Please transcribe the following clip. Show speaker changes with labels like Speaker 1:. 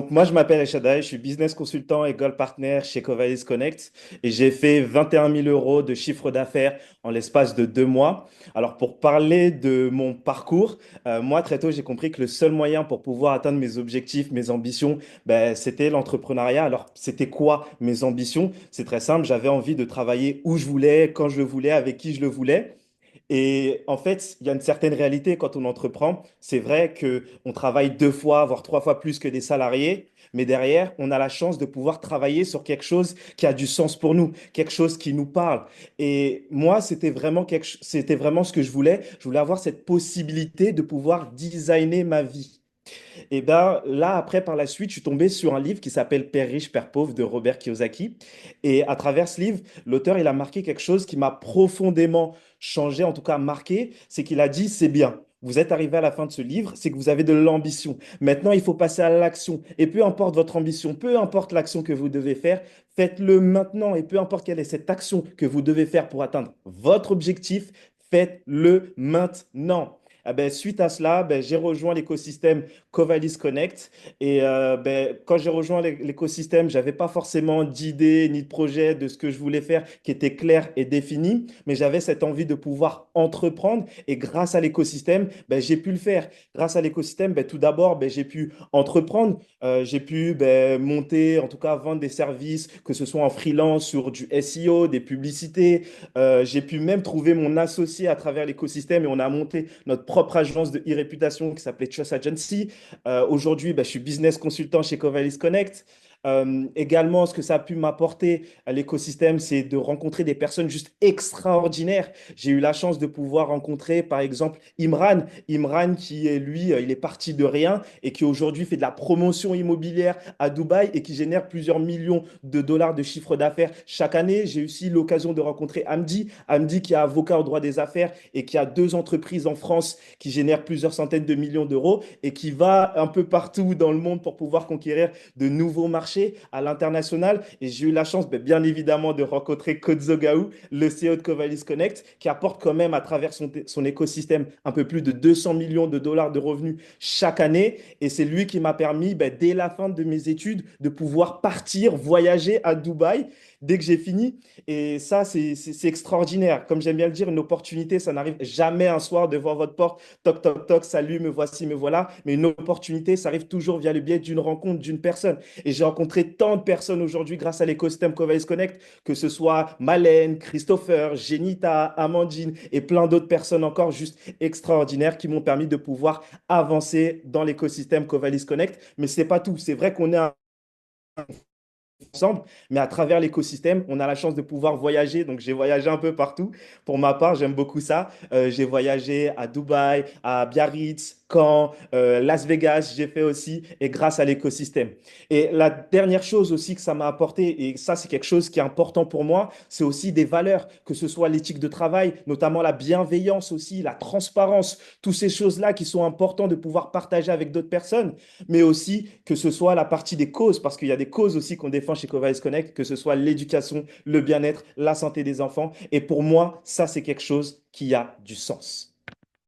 Speaker 1: Donc, moi, je m'appelle Eshadai, je suis business consultant et gold partner chez Covalis Connect et j'ai fait 21 000 euros de chiffre d'affaires en l'espace de 2 mois. Alors, pour parler de mon parcours, moi, très tôt, j'ai compris que le seul moyen pour pouvoir atteindre mes objectifs, mes ambitions, ben, c'était l'entrepreneuriat. Alors, c'était quoi mes ambitions? C'est très simple, j'avais envie de travailler où je voulais, quand je le voulais, avec qui je le voulais. Et en fait, il y a une certaine réalité quand on entreprend. C'est vrai qu'on travaille 2 fois, voire 3 fois plus que des salariés, mais derrière, on a la chance de pouvoir travailler sur quelque chose qui a du sens pour nous, quelque chose qui nous parle. Et moi, c'était vraiment ce que je voulais. Je voulais avoir cette possibilité de pouvoir designer ma vie. Et ben là, après, par la suite, je suis tombé sur un livre qui s'appelle Père riche, Père pauvre de Robert Kiyosaki. Et à travers ce livre, l'auteur, il a marqué quelque chose qui m'a profondément changé, en tout cas marqué, c'est qu'il a dit, c'est bien. Vous êtes arrivé à la fin de ce livre, c'est que vous avez de l'ambition. Maintenant, il faut passer à l'action. Et peu importe votre ambition, peu importe l'action que vous devez faire, faites-le maintenant. Et peu importe quelle est cette action que vous devez faire pour atteindre votre objectif, faites-le maintenant. Ah ben, suite à cela, ben, j'ai rejoint l'écosystème Covalis Connect. Et ben, quand j'ai rejoint l'écosystème, j'avais pas forcément d'idée ni de projet de ce que je voulais faire qui était clair et défini, mais j'avais cette envie de pouvoir entreprendre. Et grâce à l'écosystème, ben, j'ai pu le faire. Grâce à l'écosystème, ben, tout d'abord, ben, j'ai pu entreprendre. J'ai pu ben, monter, en tout cas vendre des services, que ce soit en freelance sur du SEO, des publicités. J'ai pu même trouver mon associé à travers l'écosystème et on a monté notre propre agence de e-réputation qui s'appelait Trust Agency. Aujourd'hui, bah, je suis business consultant chez Covalis Connect. Également, ce que ça a pu m'apporter à l'écosystème, c'est de rencontrer des personnes juste extraordinaires. J'ai eu la chance de pouvoir rencontrer, par exemple, Imran. Imran, qui est lui, il est parti de rien et qui aujourd'hui fait de la promotion immobilière à Dubaï et qui génère plusieurs millions de dollars de chiffre d'affaires chaque année. J'ai aussi l'occasion de rencontrer Hamdi. Hamdi, qui est avocat au droit des affaires et qui a 2 entreprises en France qui génèrent plusieurs centaines de millions d'euros et qui va un peu partout dans le monde pour pouvoir conquérir de nouveaux marchés à l'international. Et j'ai eu la chance, ben, bien évidemment, de rencontrer Kodzo Gaou, le CEO de Covalis Connect, qui apporte quand même à travers son écosystème un peu plus de 200 millions de dollars de revenus chaque année. Et c'est lui qui m'a permis, ben, dès la fin de mes études, de pouvoir partir, voyager à Dubaï dès que j'ai fini. Et ça, c'est extraordinaire. Comme j'aime bien le dire, une opportunité, ça n'arrive jamais un soir devant votre porte. Toc, toc, toc, salut, me voici, me voilà. Mais une opportunité, ça arrive toujours via le biais d'une rencontre, d'une personne. Et j'ai rencontré tant de personnes aujourd'hui grâce à l'écosystème Covalis Connect, que ce soit Malène, Christopher, Genita, Amandine et plein d'autres personnes encore juste extraordinaires qui m'ont permis de pouvoir avancer dans l'écosystème Covalis Connect. Mais ce n'est pas tout. C'est vrai qu'on est ensemble, mais à travers l'écosystème, on a la chance de pouvoir voyager. Donc, j'ai voyagé un peu partout. Pour ma part, j'aime beaucoup ça. J'ai voyagé à Dubaï, à Biarritz, Caen, Las Vegas, j'ai fait aussi, et grâce à l'écosystème. Et la dernière chose aussi que ça m'a apporté, et ça, c'est quelque chose qui est important pour moi, c'est aussi des valeurs, que ce soit l'éthique de travail, notamment la bienveillance aussi, la transparence, toutes ces choses-là qui sont importantes de pouvoir partager avec d'autres personnes, mais aussi que ce soit la partie des causes, parce qu'il y a des causes aussi qu'on défend chez Covalis Connect, que ce soit l'éducation, le bien-être, la santé des enfants. Et pour moi, ça, c'est quelque chose qui a du sens.